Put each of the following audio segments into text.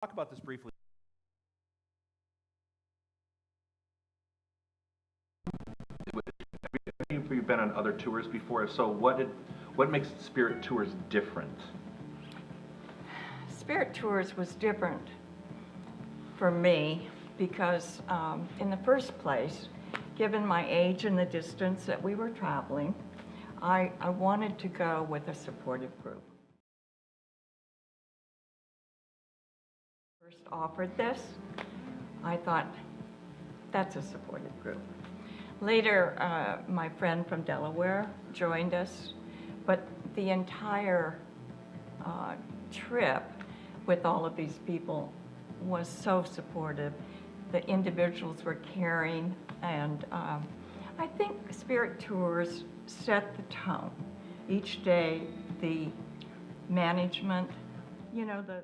Talk about this briefly. You've been on other tours before, so what makes Spirit Tours different? Spirit Tours was different for me because in the first place, given my age and the distance that we were traveling, I wanted to go with a supportive group. First offered this, I thought, that's a supportive group. Later, my friend from Delaware joined us, but the entire trip with all of these people was so supportive. The individuals were caring, and I think Spirit Tours set the tone. Each day, the management, you know, the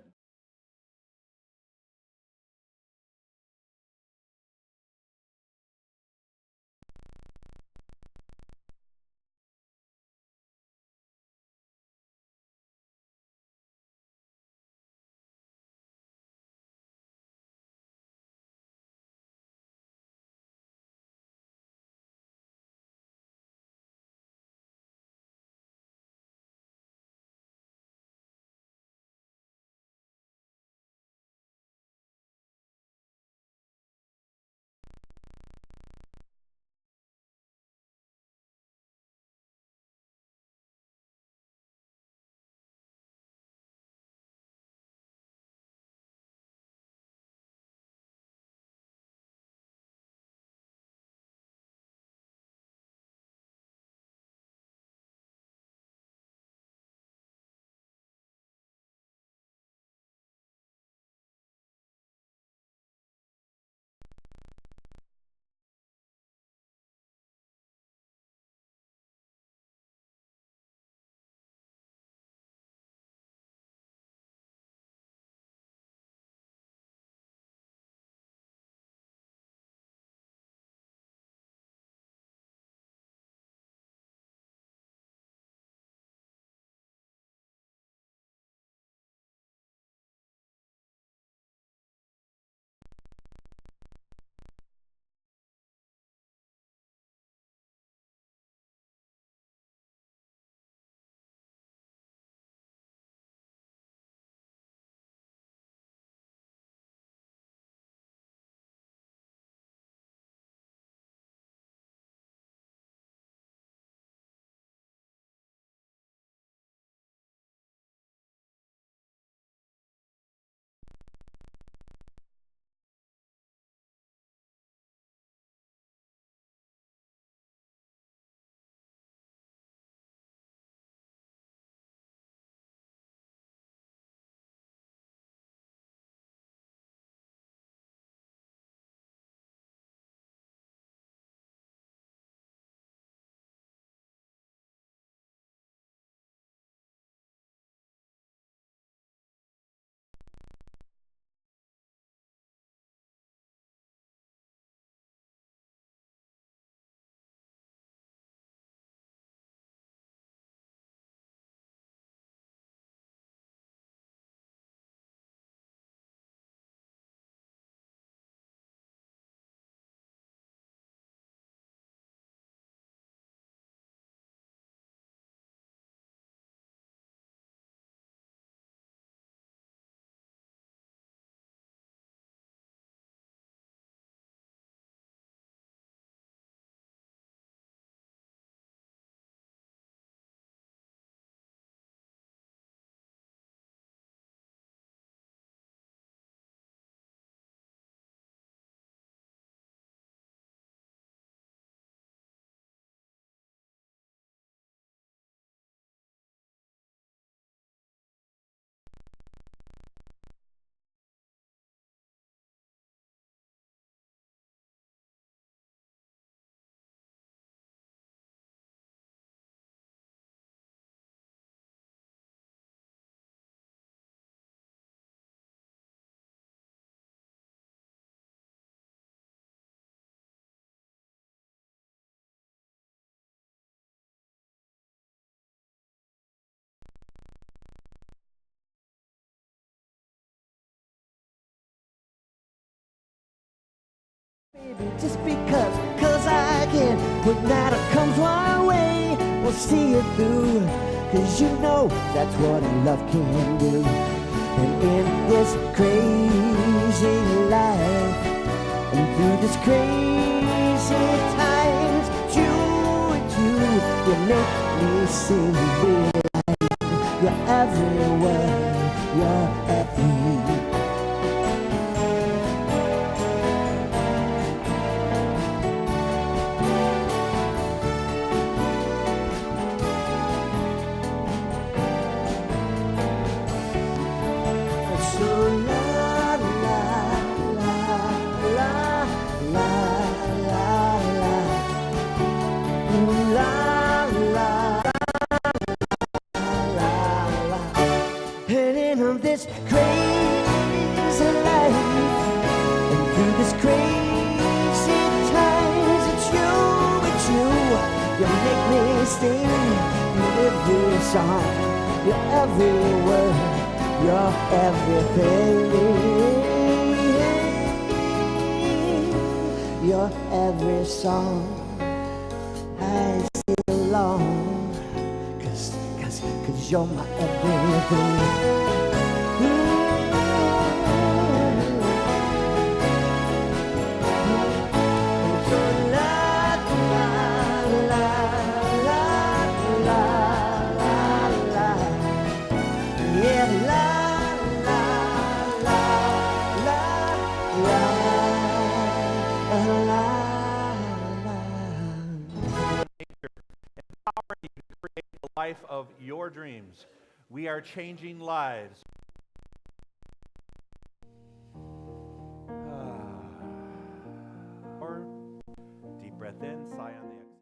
Just cause I can. When that comes my way, we'll see it through. Cause you know that's what love can do. And in this crazy life, and through this crazy times, you make me sing real life. You're everywhere, you're everywhere. This crazy life, and through this crazy times, it's you make me sing in every song. You're every word, you're everything. You're every song I sing along, cause you're my everything. Life of your dreams. We are changing lives. Or deep breath in, sigh on the exhale.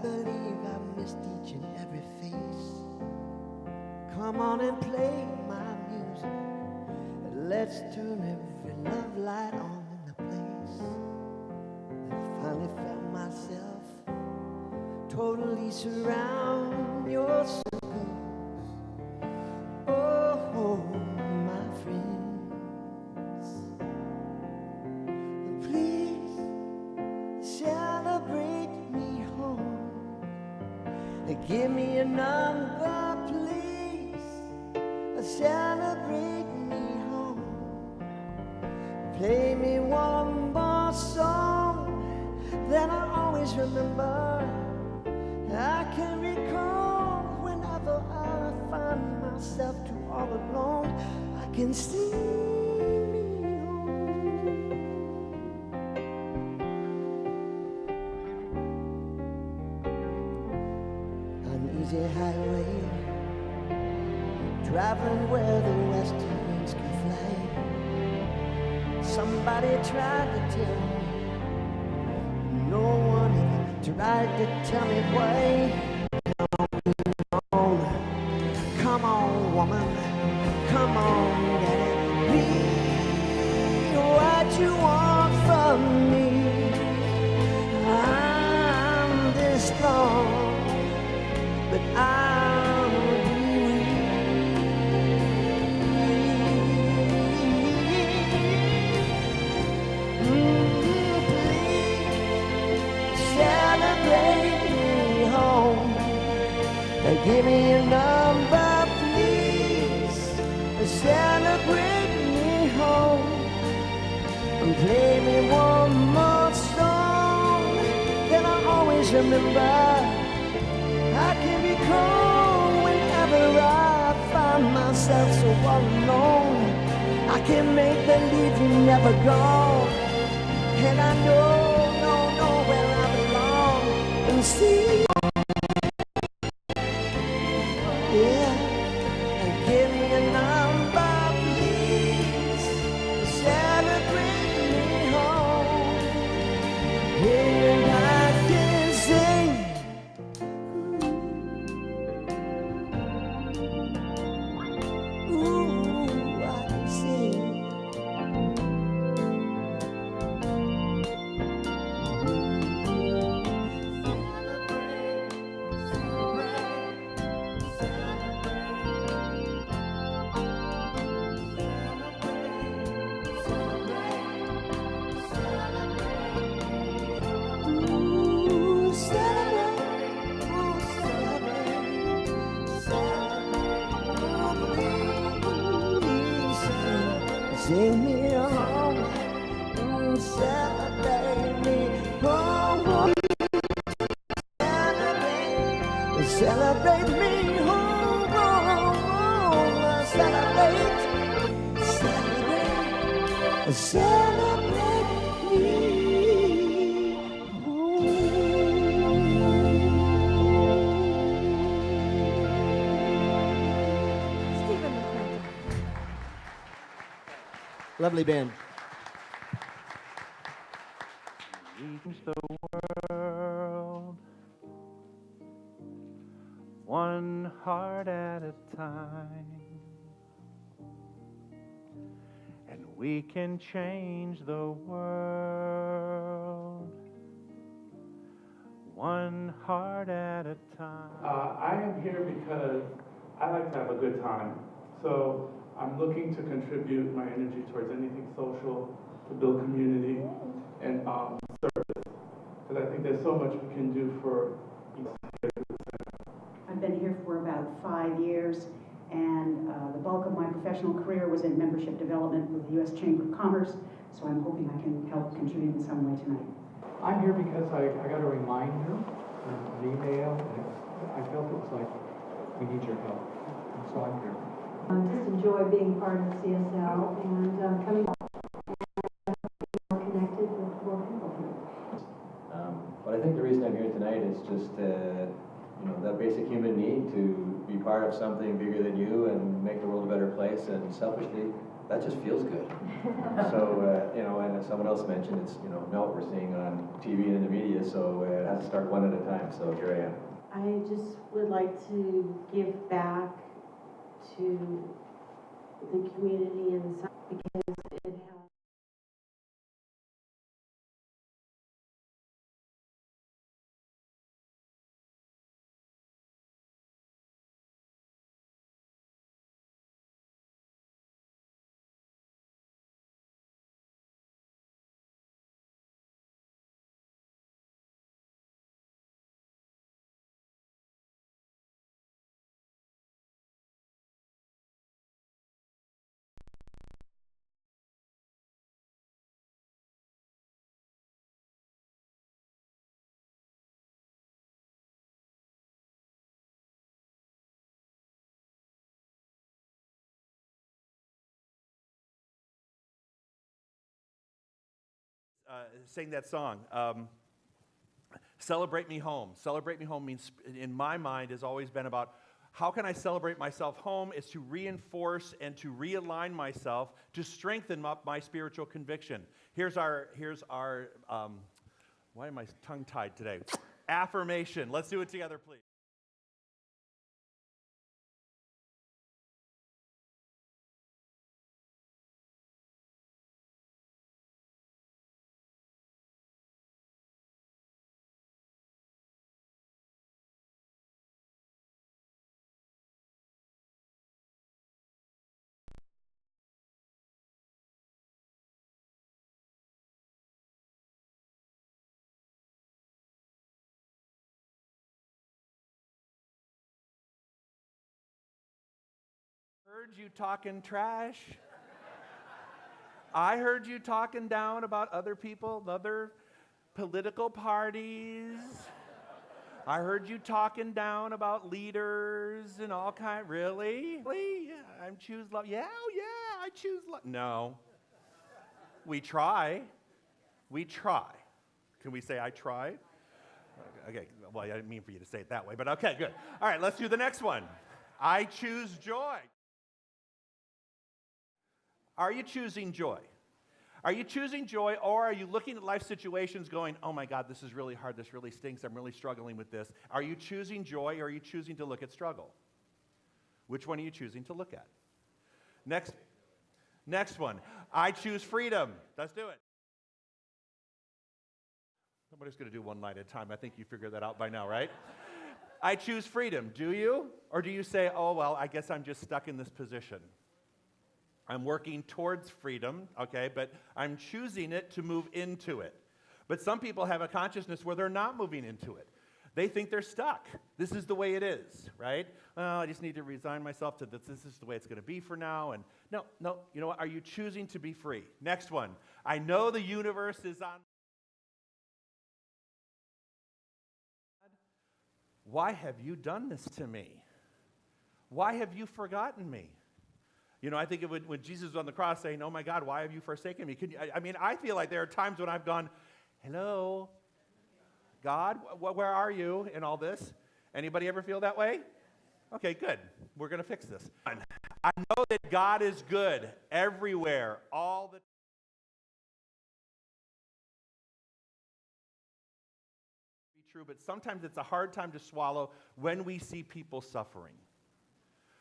believe I missed each and every face. Come on and play my music. Let's turn every love light on in the place. And I finally found myself totally surround your circles. Oh, my friends, please celebrate me home. Give me a number, please. Celebrate me home. Play me one more song that I always remember. I can recall whenever I find myself too all alone. I can sing me home. Uneasy highway, traveling where the western winds can fly. Somebody tried to tell me, no one ever tried to tell me why. Come on, woman, come on, daddy, be what you want from me. I'm this strong, but I'll be weak. Please celebrate me home. Give me a number, please. Celebrate me home. And play me one more song that I always remember. I can be cold whenever I find myself so all alone. I can make believe you never gone. And I know where I belong. And see, yeah, and give me a number, please. Celebrate me home. And I can sing. Ooh, I can sing. Ooh, celebrate, ooh, celebrate, celebrate. Oh, please sing me home, celebrate me home, celebrate me home, celebrate, celebrate, celebrate me home. Stephen McClintock. Lovely band. Change the world one heart at a time, and we can change the world one heart at a time. I am here because I like to have a good time. So I'm looking to contribute my energy towards anything social, to build community, and service. Because I think there's so much we can do for each other. I've been here for about 5 years, and the bulk of my professional career was in membership development with the U.S. Chamber of Commerce, so I'm hoping I can help contribute in some way tonight. I'm here because I got a reminder, an email, and I felt it was like, we need your help. And so I'm here. Just enjoy being part of CSL and coming back and connected with more people here. But I think the reason I'm here tonight is just, that basic human need to be part of something bigger than you and make the world a better place. And selfishly, that just feels good. So, and as someone else mentioned, it's, now what we're seeing on TV and in the media you, so it has to start one at a time, so here I am. I just would like to give back to the community and because it has. Sang that song. Celebrate Me Home. Celebrate Me Home means, in my mind, has always been about how can I celebrate myself home is to reinforce and to realign myself to strengthen up my spiritual conviction. Here's our why am I tongue-tied today? Affirmation. Let's do it together, please. Heard you talking trash. I heard you talking down about other people, other political parties. I heard you talking down about leaders and all kind. Really? Yeah, I choose love. Yeah, oh yeah, I choose love. No. We try. We try. Can we say I try? Okay, well, I didn't mean for you to say it that way, but okay, good. All right, let's do the next one. I choose joy. Are you choosing joy? Are you choosing joy, or are you looking at life situations going, oh my God, this is really hard, this really stinks, I'm really struggling with this? Are you choosing joy, or are you choosing to look at struggle? Which one are you choosing to look at? Next one. I choose freedom. Let's do it. Nobody's going to do one line at a time. I think you figured that out by now, right? I choose freedom. Do you? Or do you say, oh, well, I guess I'm just stuck in this position? I'm working towards freedom, okay, but I'm choosing it to move into it. But some people have a consciousness where they're not moving into it. They think they're stuck. This is the way it is, right? Oh, I just need to resign myself to this. This is the way it's going to be for now. And no, you know what? Are you choosing to be free? Next one. I know the universe is on. Why have you done this to me? Why have you forgotten me? You know, I think of when Jesus was on the cross saying, oh my God, why have you forsaken me? I feel like there are times when I've gone, hello, God, where are you in all this? Anybody ever feel that way? Okay, good. We're going to fix this. I know that God is good everywhere, all the time. True, but sometimes it's a hard time to swallow when we see people suffering,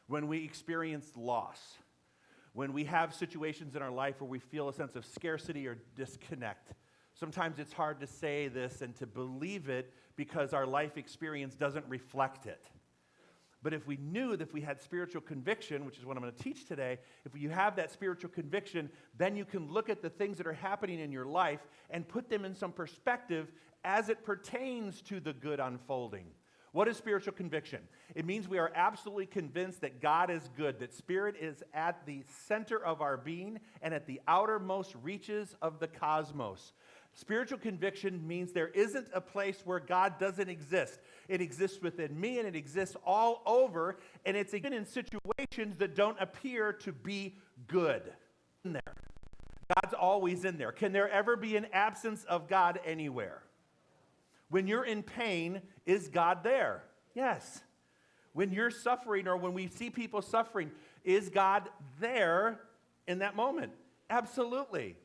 when we experience loss, when we have situations in our life where we feel a sense of scarcity or disconnect. Sometimes it's hard to say this and to believe it because our life experience doesn't reflect it. But if we knew that if we had spiritual conviction, which is what I'm going to teach today, if you have that spiritual conviction, then you can look at the things that are happening in your life and put them in some perspective as it pertains to the good unfolding. What is spiritual conviction? It means we are absolutely convinced that God is good, that Spirit is at the center of our being and at the outermost reaches of the cosmos. Spiritual conviction means there isn't a place where God doesn't exist. It exists within me and it exists all over, and it's even in situations that don't appear to be good. In there. God's always in there. Can there ever be an absence of God anywhere? When you're in pain, is God there? Yes. When you're suffering or when we see people suffering, is God there in that moment? Absolutely.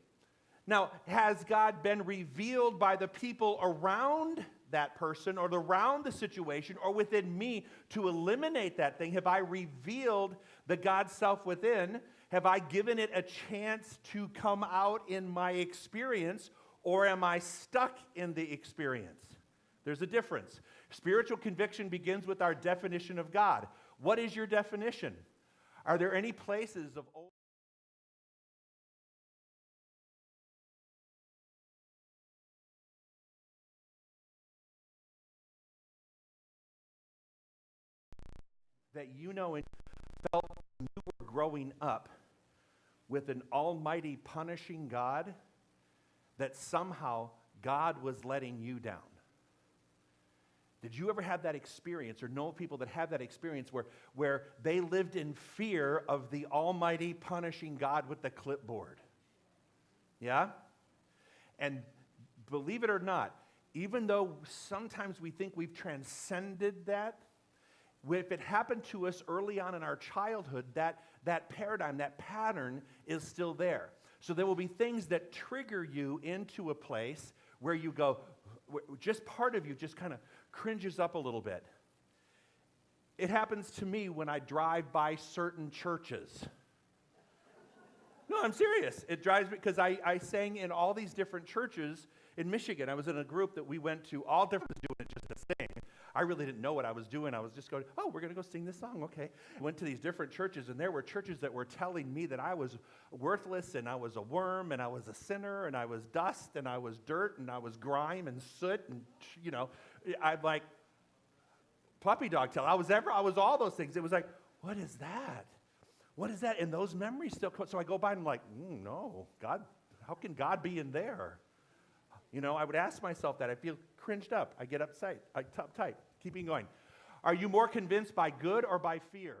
Now, has God been revealed by the people around that person or around the situation or within me to eliminate that thing? Have I revealed the God self within? Have I given it a chance to come out in my experience, or am I stuck in the experience? There's a difference. Spiritual conviction begins with our definition of God. What is your definition? Are there any places of old that you know and felt when you were growing up with an almighty punishing God, that somehow God was letting you down? Did you ever have that experience or know people that have that experience where they lived in fear of the almighty punishing God with the clipboard? Yeah? And believe it or not, even though sometimes we think we've transcended that, if it happened to us early on in our childhood, that paradigm, that pattern is still there. So there will be things that trigger you into a place where you go, just part of you just kind of cringes up a little bit. It happens to me when I drive by certain churches. No, I'm serious. It drives me, because I sang in all these different churches in Michigan. I was in a group that we went to, all different, doing it just to sing. I really didn't know what I was doing. I was just going, oh, we're going to go sing this song, okay. Went to these different churches, and there were churches that were telling me that I was worthless, and I was a worm, and I was a sinner, and I was dust, and I was dirt, and I was grime and soot, and, you know, I'm like, puppy dog tail. I was all those things. It was like, what is that? What is that? And those memories still come. So I go by and I'm like, no, God, how can God be in there? You know, I would ask myself that. I feel cringed up. I get uptight. Keeping going. Are you more convinced by good or by fear?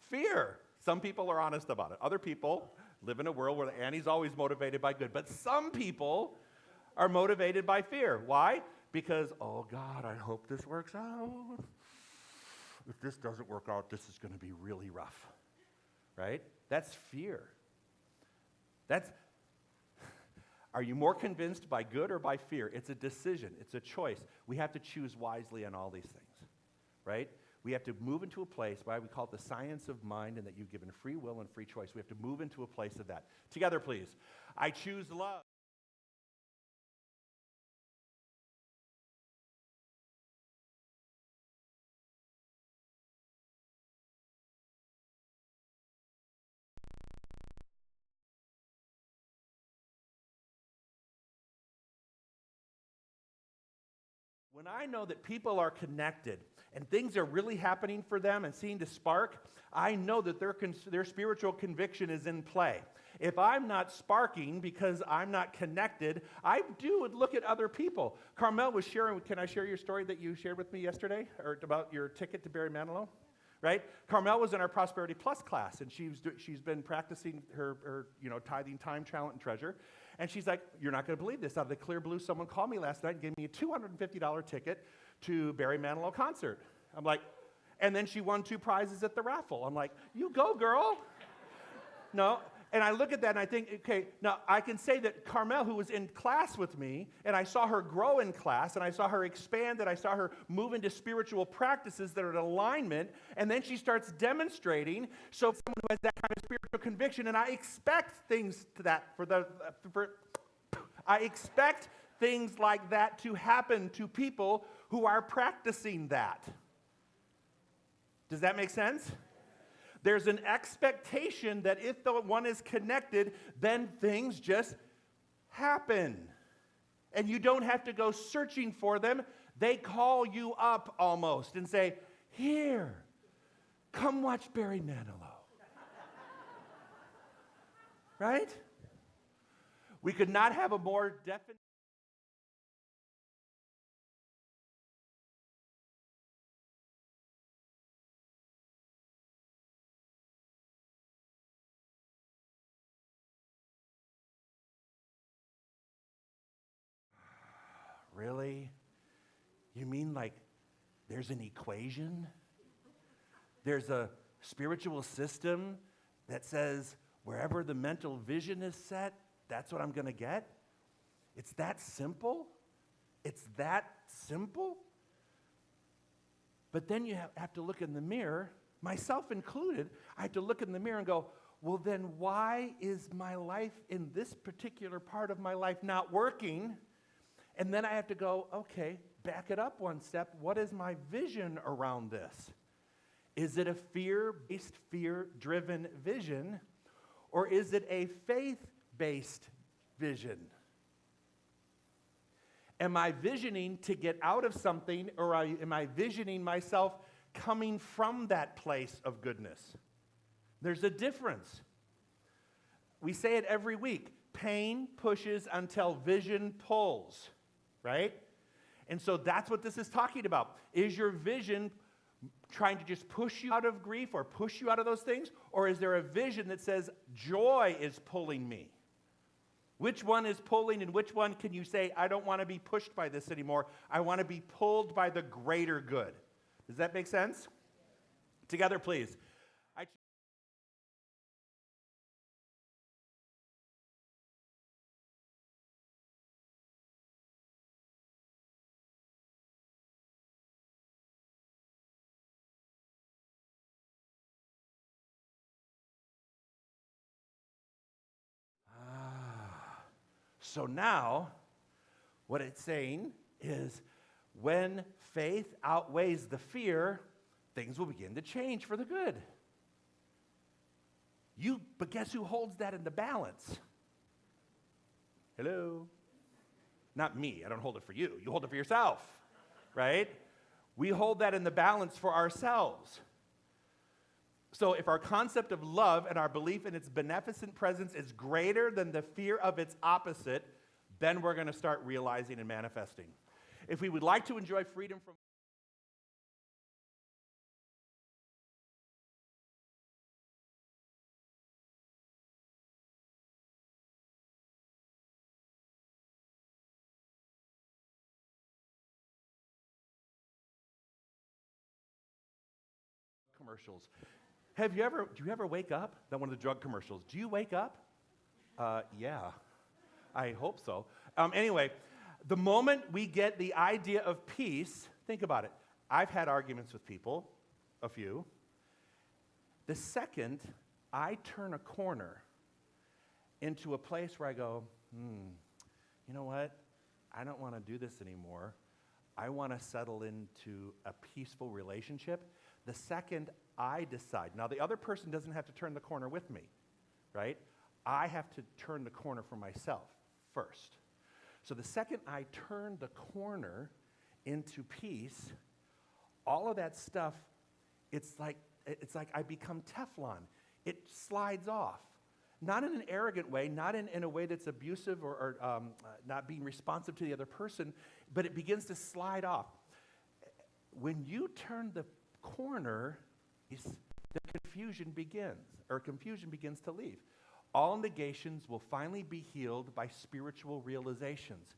Fear. Some people are honest about it. Other people live in a world where Annie's always motivated by good. But some people are motivated by fear. Why? Because, oh God, I hope this works out. If this doesn't work out, this is going to be really rough. Right? That's fear. Are you more convinced by good or by fear? It's a decision. It's a choice. We have to choose wisely on all these things. Right? We have to move into a place, why we call it the science of mind, and that you've given free will and free choice. We have to move into a place of that. Together, please. I choose love. When I know that people are connected and things are really happening for them and seeing to spark, I know that their spiritual conviction is in play. If I'm not sparking because I'm not connected, I would look at other people. Carmel was sharing, can I share your story that you shared with me yesterday, or about your ticket to Barry Manilow? Right? Carmel was in our Prosperity Plus class, and she's been practicing her tithing, time, talent, and treasure. And she's like, you're not going to believe this. Out of the clear blue, someone called me last night and gave me a $250 ticket to Barry Manilow concert. I'm like, and then she won 2 prizes at the raffle. I'm like, you go, girl. No. And I look at that and I think, okay, now I can say that Carmel, who was in class with me, and I saw her grow in class, and I saw her expand, and I saw her move into spiritual practices that are in alignment, and then she starts demonstrating. So someone who has that kind of spiritual conviction, and I expect things to that I expect things like that to happen to people who are practicing that. Does that make sense? There's an expectation that if the one is connected, then things just happen. And you don't have to go searching for them. They call you up almost and say, here, come watch Barry Manilow. Right? We could not have a more definite. Really? You mean like there's an equation? there's a spiritual system that says wherever the mental vision is set, that's what I'm going to get. It's that simple. It's that simple. But then you have to look in the mirror, myself included. I have to look in the mirror and go, well, then why is my life in this particular part of my life not working? And then I have to go, okay, back it up one step. What is my vision around this? Is it a fear-based, fear-driven vision, or is it a faith-based vision? Am I visioning to get out of something, or am I visioning myself coming from that place of goodness? There's a difference. We say it every week. Pain pushes until vision pulls, right? And so that's what this is talking about. Is your vision trying to just push you out of grief or push you out of those things? Or is there a vision that says, joy is pulling me? Which one is pulling, and which one can you say, I don't want to be pushed by this anymore. I want to be pulled by the greater good. Does that make sense? Together, please. So now, what it's saying is when faith outweighs the fear, things will begin to change for the good. But guess who holds that in the balance? Hello? Not me. I don't hold it for you. You hold it for yourself, right? We hold that in the balance for ourselves. So if our concept of love and our belief in its beneficent presence is greater than the fear of its opposite, then we're going to start realizing and manifesting. If we would like to enjoy freedom from commercials. Do you ever wake up? That one of the drug commercials. Do you wake up? Yeah, I hope so. Anyway, the moment we get the idea of peace, think about it. I've had arguments with people, a few. The second I turn a corner into a place where I go, you know what? I don't want to do this anymore. I want to settle into a peaceful relationship. The second I decide, now the other person doesn't have to turn the corner with me, right? I have to turn the corner for myself first. So the second I turn the corner into peace, all of that stuff, it's like I become Teflon. It slides off. Not in an arrogant way, not in a way that's abusive or not being responsive to the other person, but it begins to slide off. When you turn the corner, the confusion begins to leave. All negations will finally be healed by spiritual realizations.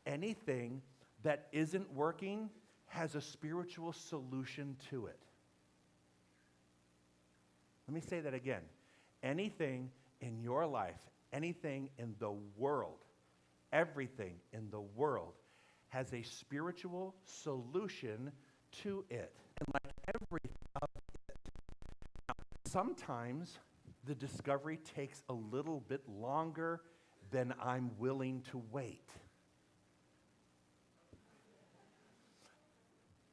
Anything that isn't working has a spiritual solution to it. Let me say that again. Anything in your life, anything in the world, everything in the world has a spiritual solution to it. And like everything of it. Now, sometimes the discovery takes a little bit longer than I'm willing to wait.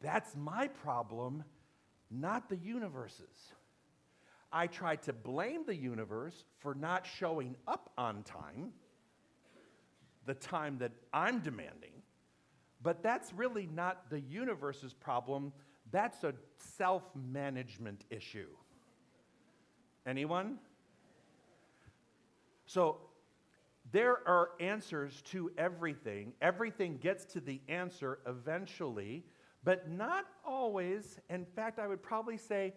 That's my problem, not the universe's. I try to blame the universe for not showing up on time, the time that I'm demanding, but that's really not the universe's problem. That's a self-management issue. Anyone? So there are answers to everything. Everything gets to the answer eventually, but not always. In fact, I would probably say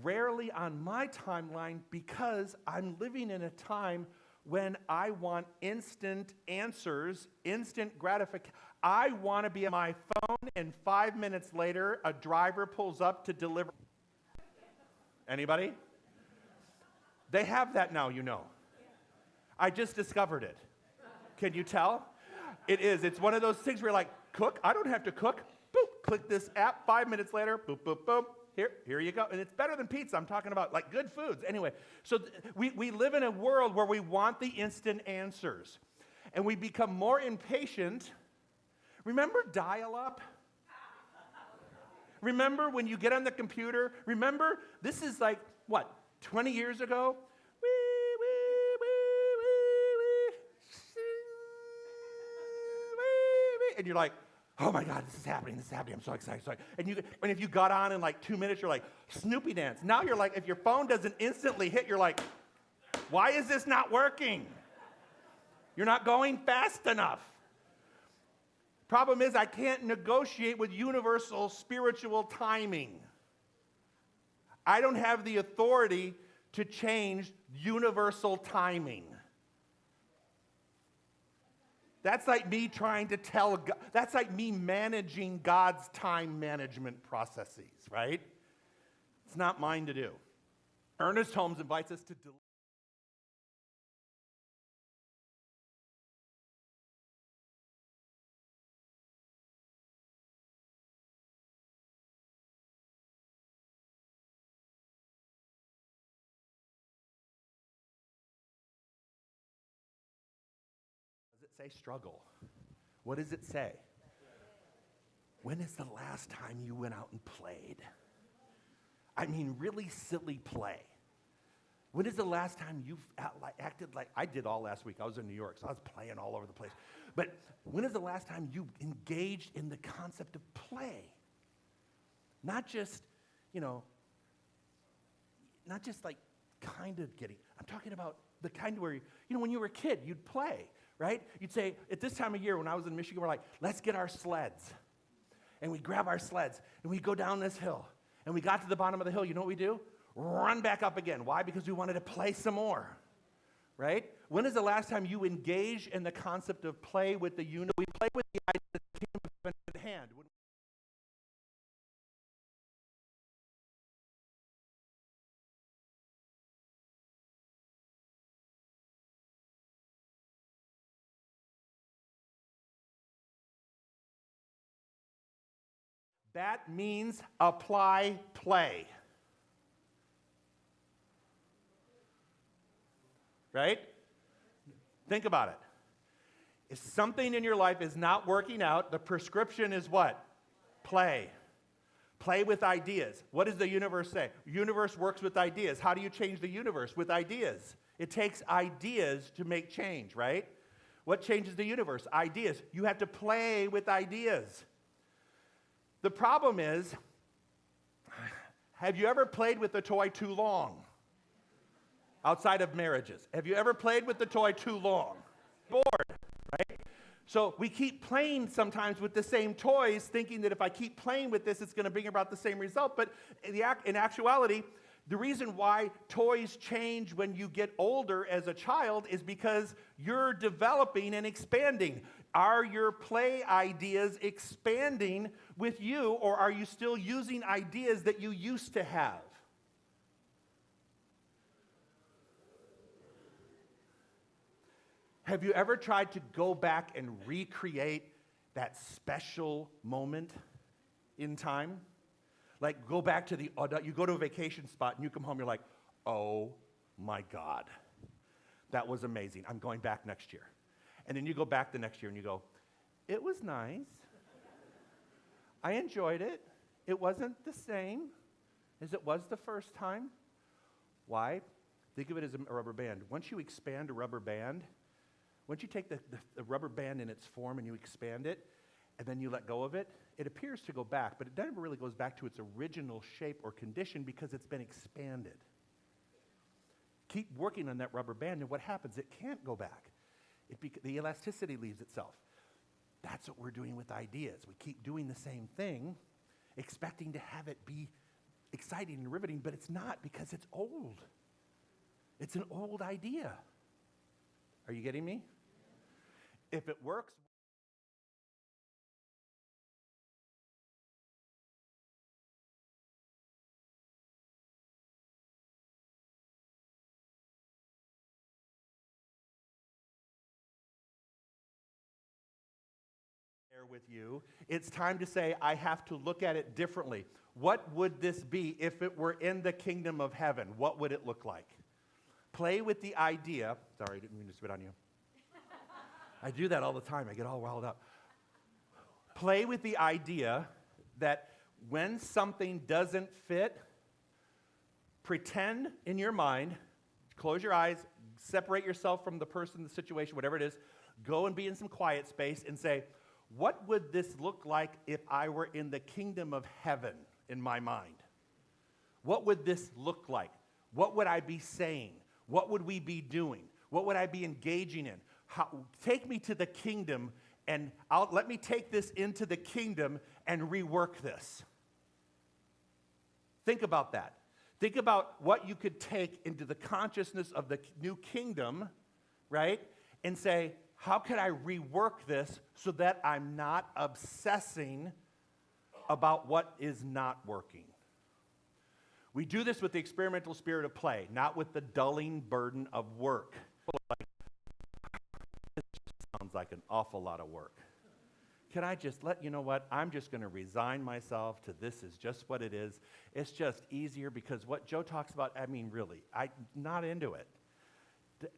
rarely on my timeline, because I'm living in a time when I want instant answers, instant gratification. I want to be on my phone, and 5 minutes later, a driver pulls up to deliver. Anybody? They have that now, you know. I just discovered it. Can you tell? It is. It's one of those things where you're like, cook? I don't have to cook. Boop, click this app. 5 minutes later, boop, boop, boop. Here you go. And it's better than pizza. I'm talking about like good foods. Anyway, so we live in a world where we want the instant answers. And we become more impatient. Remember dial-up? Remember when you get on the computer? Remember, this is like, what, 20 years ago? And you're like, oh my God, this is happening, I'm so excited, And if you got on in like 2 minutes, you're like, Snoopy dance. Now you're like, if your phone doesn't instantly hit, you're like, why is this not working? You're not going fast enough. Problem is, I can't negotiate with universal spiritual timing. I don't have the authority to change universal timing. That's like me trying to tell God, that's like me managing God's time management processes, right? It's not mine to do. Ernest Holmes invites us to Does it say struggle? What does it say? When is the last time you went out and played? I mean, really silly play. When is the last time you've acted like, I did all last week. I was in New York, so I was playing all over the place. But when is the last time you engaged in the concept of play? Not just, not just like kind of getting, I'm talking about the kind where, when you were a kid, you'd play, right? You'd say, at this time of year when I was in Michigan, we're like, let's get our sleds. And we grab our sleds, and we go down this hill. And we got to the bottom of the hill, you know what we do? Run back up again. Why? Because we wanted to play some more, right? When is the last time you engaged in the concept of play with the we play with the idea of the kingdom of heaven in hand. That means apply play. Right? Think about it. If something in your life is not working out, the prescription is what? Play. Play with ideas. What does the universe say? Universe works with ideas. How do you change the universe? With ideas. It takes ideas to make change, right? What changes the universe? Ideas. You have to play with ideas. The problem is, have you ever played with a toy too long? Outside of marriages. Have you ever played with the toy too long? Bored, right? So we keep playing sometimes with the same toys, thinking that if I keep playing with this, it's going to bring about the same result. But in actuality, the reason why toys change when you get older as a child is because you're developing and expanding. Are your play ideas expanding with you, or are you still using ideas that you used to have? Have you ever tried to go back and recreate that special moment in time? Like go back to you go to a vacation spot and you come home, you're like, oh my God, that was amazing. I'm going back next year. And then you go back the next year and you go, it was nice. I enjoyed it. It wasn't the same as it was the first time. Why? Think of it as a rubber band. Once you expand a rubber band, once you take the rubber band in its form and you expand it, and then you let go of it, it appears to go back, but it never really goes back to its original shape or condition because it's been expanded. Keep working on that rubber band, and what happens? It can't go back. The elasticity leaves itself. That's what we're doing with ideas. We keep doing the same thing, expecting to have it be exciting and riveting, but it's not because it's old. It's an old idea. Are you getting me? If it works, with you. It's time to say, I have to look at it differently. What would this be if it were in the kingdom of heaven? What would it look like? Play with the idea. Sorry, I didn't mean to spit on you. I do that all the time. I get all riled up. Play with the idea that when something doesn't fit, pretend in your mind, close your eyes, separate yourself from the person, the situation, whatever it is, go and be in some quiet space and say, what would this look like if I were in the kingdom of heaven in my mind? What would this look like? What would I be saying? What would we be doing? What would I be engaging in? Take me to the kingdom and let me take this into the kingdom and rework this. Think about that. Think about what you could take into the consciousness of the new kingdom, right? And say, how can I rework this so that I'm not obsessing about what is not working? We do this with the experimental spirit of play, not with the dulling burden of work. This sounds like an awful lot of work. Can I just you know what? I'm just going to resign myself to this is just what it is. It's just easier because what Joe talks about, I mean, really, I'm not into it.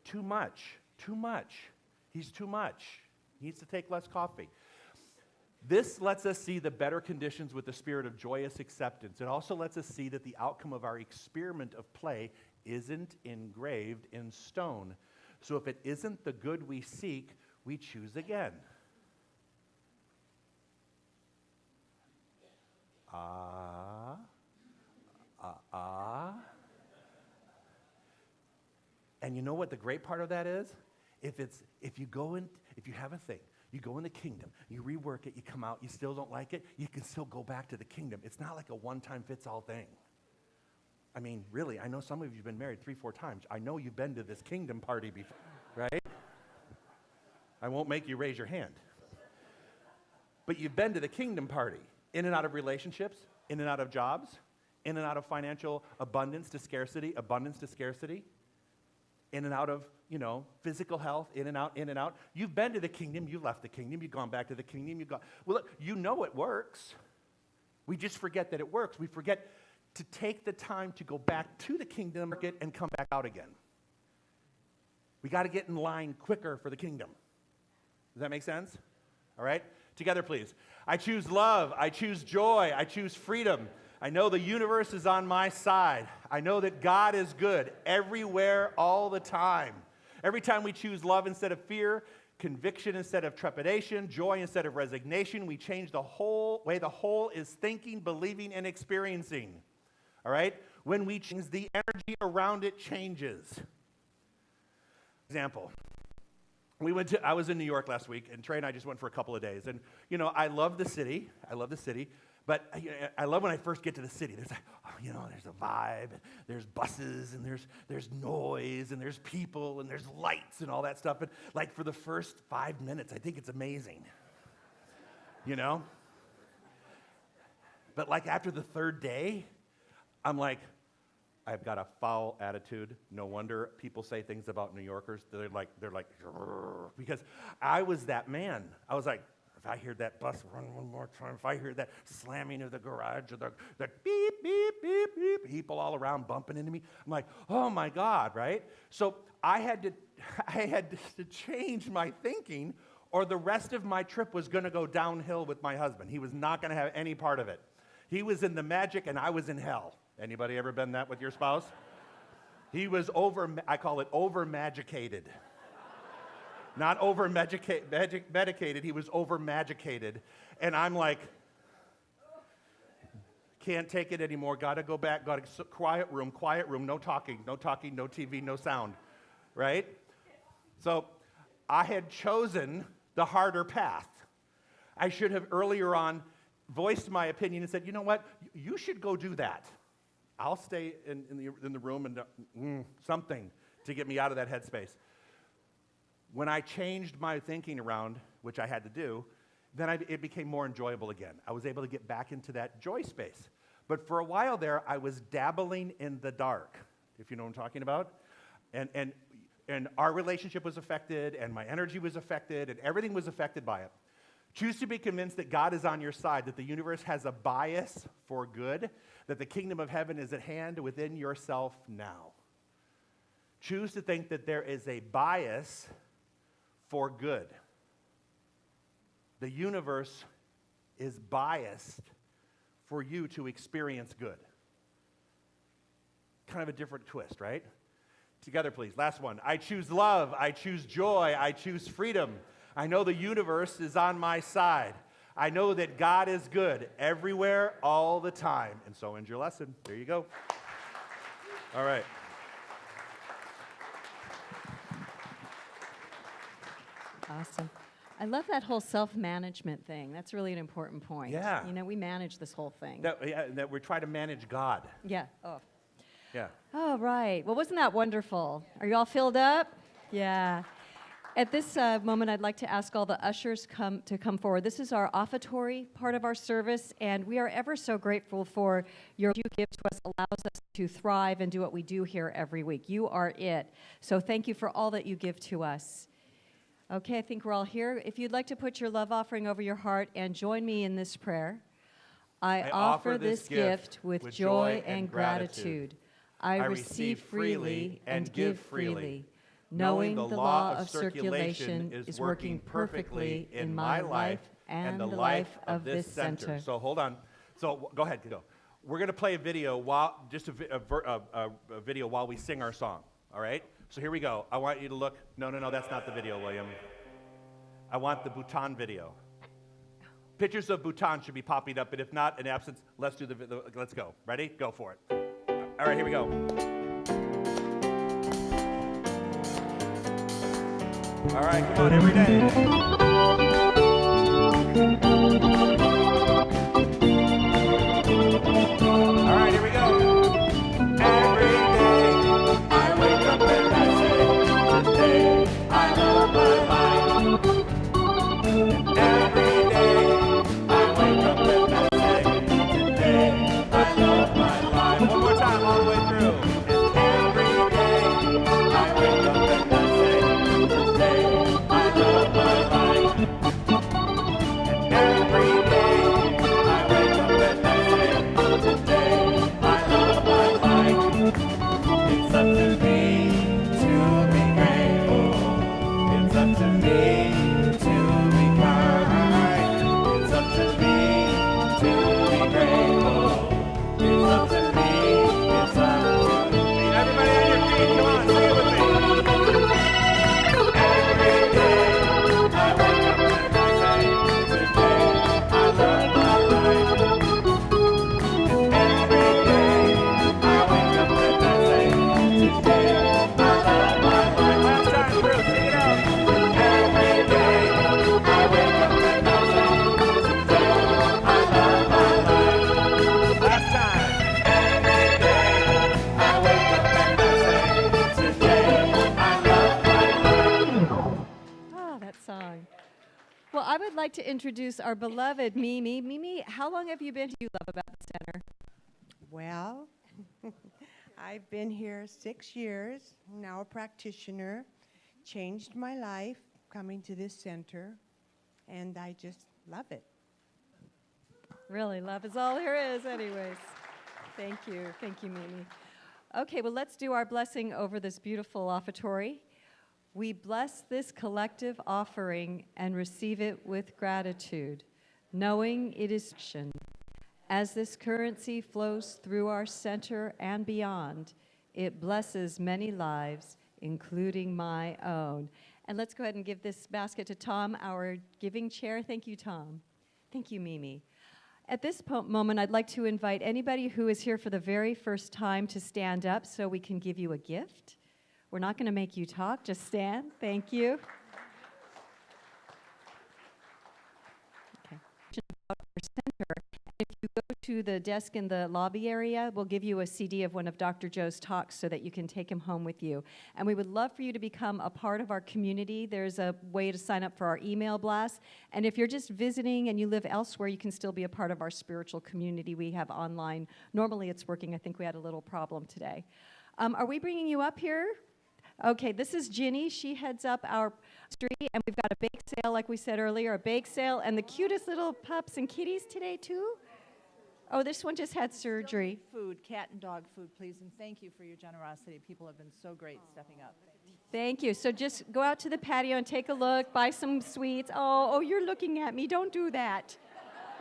Too much. He's too much. He needs to take less coffee. This lets us see the better conditions with the spirit of joyous acceptance. It also lets us see that the outcome of our experiment of play isn't engraved in stone. So if it isn't the good we seek, we choose again. And you know what the great part of that is? If you have a thing, you go in the kingdom, you rework it, you come out, you still don't like it, you can still go back to the kingdom. It's not like a one-time fits-all thing. I mean, really, I know some of you have been married 3-4 times. I know you've been to this kingdom party before, right? I won't make you raise your hand. But you've been to the kingdom party, in and out of relationships, in and out of jobs, in and out of financial abundance to scarcity, in and out of, physical health, in and out. You've been to the kingdom, you've left the kingdom, you've gone back to the kingdom, well, look, you know it works. We just forget that it works. We forget to take the time to go back to the kingdom market and come back out again. We got to get in line quicker for the kingdom. Does that make sense? All right? Together, please. I choose love. I choose joy. I choose freedom. I know the universe is on my side. I know that God is good everywhere, all the time. Every time we choose love instead of fear, conviction instead of trepidation, joy instead of resignation, we change the whole way the whole is thinking, believing, and experiencing. All right? When we change, the energy around it changes. Example. I was in New York last week, and Trey and I just went for a couple of days. And, I love the city. But I love when I first get to the city. There's there's a vibe, and there's buses, and there's noise, and there's people, and there's lights, and all that stuff. And like for the first 5 minutes, I think it's amazing. But like after the third day, I'm like, I've got a foul attitude. No wonder people say things about New Yorkers. They're like, because I was that man. I was like, if I hear that bus run one more time, if I hear that slamming of the garage or the beep, beep, beep, beep, people all around bumping into me, I'm like, oh my God, right? So I had to change my thinking, or the rest of my trip was going to go downhill with my husband. He was not going to have any part of it. He was in the magic and I was in hell. Anybody ever been that with your spouse? He was I call it over-magicated. Not over-medicated, he was over-magicated. And I'm like, can't take it anymore, gotta go back, quiet room, no talking, no TV, no sound, right? So I had chosen the harder path. I should have earlier on voiced my opinion and said, you know what, you should go do that. I'll stay in the room and something to get me out of that headspace. When I changed my thinking around, which I had to do, then it became more enjoyable again. I was able to get back into that joy space. But for a while there, I was dabbling in the dark, if you know what I'm talking about. And our relationship was affected, and my energy was affected, and everything was affected by it. Choose to be convinced that God is on your side, that the universe has a bias for good, that the kingdom of heaven is at hand within yourself now. Choose to think that there is a bias for good. The universe is biased for you to experience good. Kind of a different twist, right? Together, please. Last one. I choose love. I choose joy. I choose freedom. I know the universe is on my side. I know that God is good everywhere, all the time. And so ends your lesson. There you go. All right. Awesome. I love that whole self-management thing. That's really an important point. Yeah. You know, we manage this whole thing. That we're trying to manage God. Yeah. Oh. Yeah. Oh, right. Well, wasn't that wonderful? Are you all filled up? Yeah. At this moment, I'd like to ask all the ushers to come forward. This is our offertory part of our service, and we are ever so grateful for your you give to us, allows us to thrive and do what we do here every week. You are it. So thank you for all that you give to us. Okay, I think we're all here. If you'd like to put your love offering over your heart and join me in this prayer. I offer this gift with joy and gratitude. I receive freely and give freely, knowing the law of circulation is working perfectly in my life and the life of this center. So hold on. So go ahead, go. We're going to play a video just a video while we sing our song. All right? So here we go. I want you to look. No, that's not the video, William. I want the Bhutan video. Pictures of Bhutan should be popping up, but if not, in absence, let's do let's go. Ready? Go for it. All right, here we go. All right, come on, every day. All right, here we go. Every day I wake up and I say, today I love my life. Every day I wake up and I say, today I love my life. One more time, all the way through. And every day I wake up and I say, today I love my life. And every day I wake up and I say, today I love my life. It's up to me to be grateful. It's up to me to be kind. It's up to me to be grateful. It's up to me. It's up to me. Everybody on your feet, come on, sing it with me. Every day I wake up and I say, today I love my life. And every day I wake up and I say, today I love my life. Last time, Bruce, sing it out. Every day I wake up and I say, today I love my life. Last time. Every day I wake up and I say, today I love my life. Oh, that song. Well, I would like to introduce our beloved Mimi. Mimi, how long have you been to You Love About the Center? Well, I've been here 6 years, now a practitioner, changed my life coming to this center, and I just love it. Really, love is all there is anyways. Thank you, Mimi. Okay, well, let's do our blessing over this beautiful offertory. We bless this collective offering and receive it with gratitude, knowing it is action. As this currency flows through our center and beyond, it blesses many lives, including my own. And let's go ahead and give this basket to Tom, our giving chair. Thank you, Tom. Thank you, Mimi. At this moment, I'd like to invite anybody who is here for the very first time to stand up so we can give you a gift. We're not going to make you talk, just stand. Thank you. Okay. Our center. If you go to the desk in the lobby area, we'll give you a CD of one of Dr. Joe's talks so that you can take him home with you. And we would love for you to become a part of our community. There's a way to sign up for our email blast. And if you're just visiting and you live elsewhere, you can still be a part of our spiritual community we have online. Normally it's working. I think we had a little problem today. Are we bringing you up here? Okay, this is Ginny. She heads up our street, and we've got a bake sale, like we said earlier, a bake sale, and the cutest little pups and kitties today, too. Oh, this one just had surgery. Food, cat and dog food, please, and thank you for your generosity. People have been so great stepping up. Thank you. So just go out to the patio and take a look, buy some sweets. Oh, you're looking at me. Don't do that.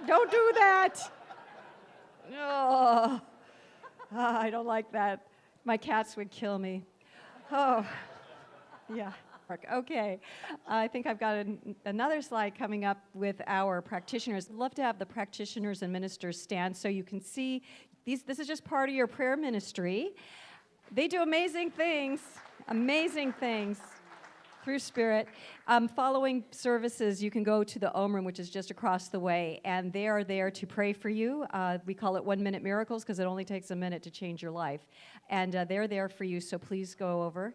Don't do that. Oh, I don't like that. My cats would kill me. Oh, yeah. Okay. I think I've got another slide coming up with our practitioners. I'd love to have the practitioners and ministers stand so you can see this is just part of your prayer ministry. They do amazing things through Spirit. Following services, you can go to the Om Room, which is just across the way, and they are there to pray for you. We call it 1-minute miracles because it only takes a minute to change your life. And they're there for you, so please go over.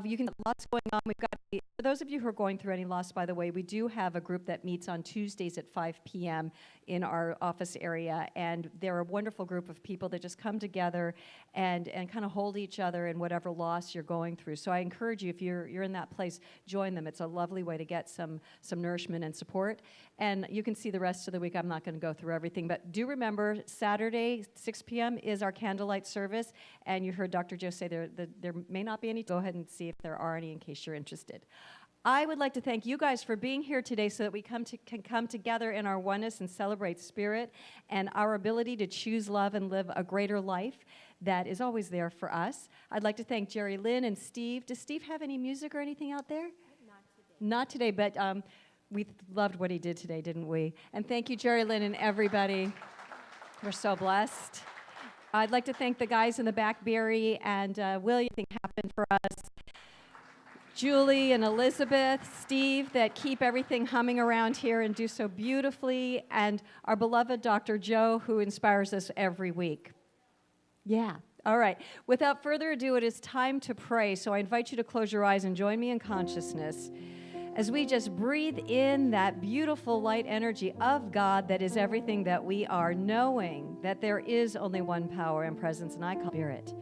You can lots going on. We've got, for those of you who are going through any loss, by the way, we do have a group that meets on Tuesdays at 5 p.m. in our office area, and they're a wonderful group of people that just come together and kind of hold each other in whatever loss you're going through. So I encourage you, if you're in that place, join them. It's a lovely way to get some nourishment and support. And you can see the rest of the week. I'm not going to go through everything, but do remember Saturday, 6 p.m. is our candlelight service, and you heard Dr. Joe say there may not be any. Go ahead and see if there are any in case you're interested. I would like to thank you guys for being here today so that we can come together in our oneness and celebrate Spirit and our ability to choose love and live a greater life that is always there for us. I'd like to thank Jerry Lynn and Steve. Does Steve have any music or anything out there? Not today, but we loved what he did today, didn't we? And thank you, Jerry Lynn and everybody. We're so blessed. I'd like to thank the guys in the back, Barry and William, thing happened for us. Julie and Elizabeth, Steve, that keep everything humming around here and do so beautifully, and our beloved Dr. Joe, who inspires us every week. Yeah, all right. Without further ado, it is time to pray, so I invite you to close your eyes and join me in consciousness as we just breathe in that beautiful light energy of God that is everything that we are, knowing that there is only one power and presence, and I call Spirit.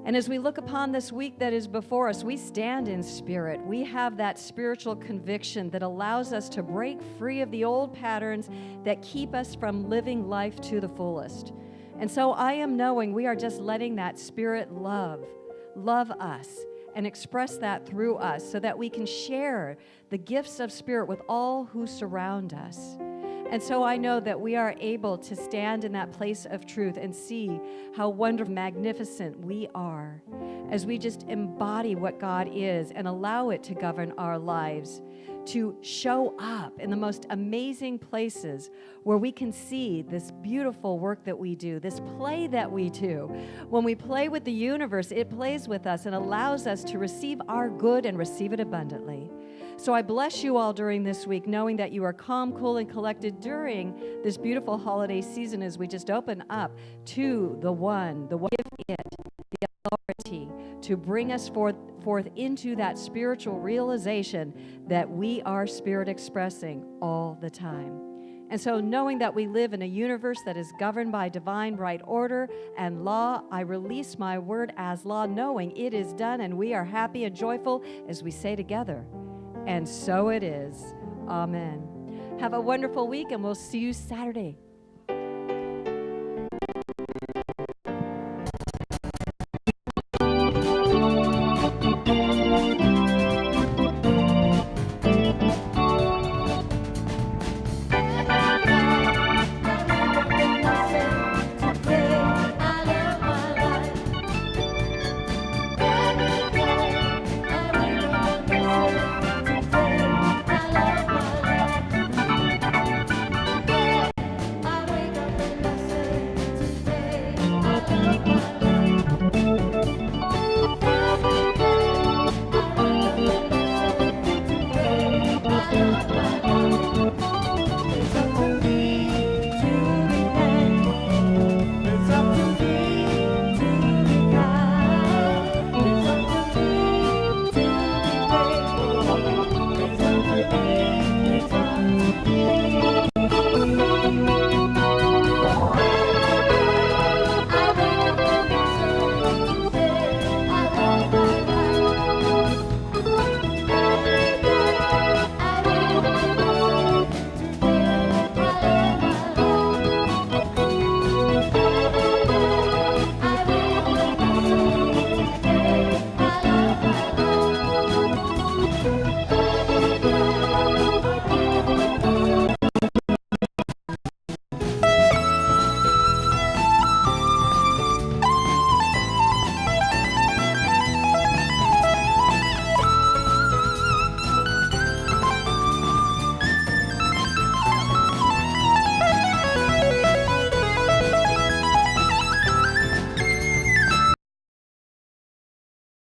And as we look upon this week that is before us, we stand in Spirit. We have that spiritual conviction that allows us to break free of the old patterns that keep us from living life to the fullest. And so I am knowing we are just letting that Spirit love us and express that through us so that we can share the gifts of Spirit with all who surround us. And so I know that we are able to stand in that place of truth and see how wonderful, magnificent we are as we just embody what God is and allow it to govern our lives, to show up in the most amazing places where we can see this beautiful work that we do, this play that we do. When we play with the universe, it plays with us and allows us to receive our good and receive it abundantly. So I bless you all during this week, knowing that you are calm, cool, and collected during this beautiful holiday season as we just open up to the one, give it the authority to bring us forth into that spiritual realization that we are Spirit expressing all the time. And so knowing that we live in a universe that is governed by divine right order and law, I release my word as law, knowing it is done, and we are happy and joyful as we say together, and so it is. Amen. Have a wonderful week, and we'll see you Saturday.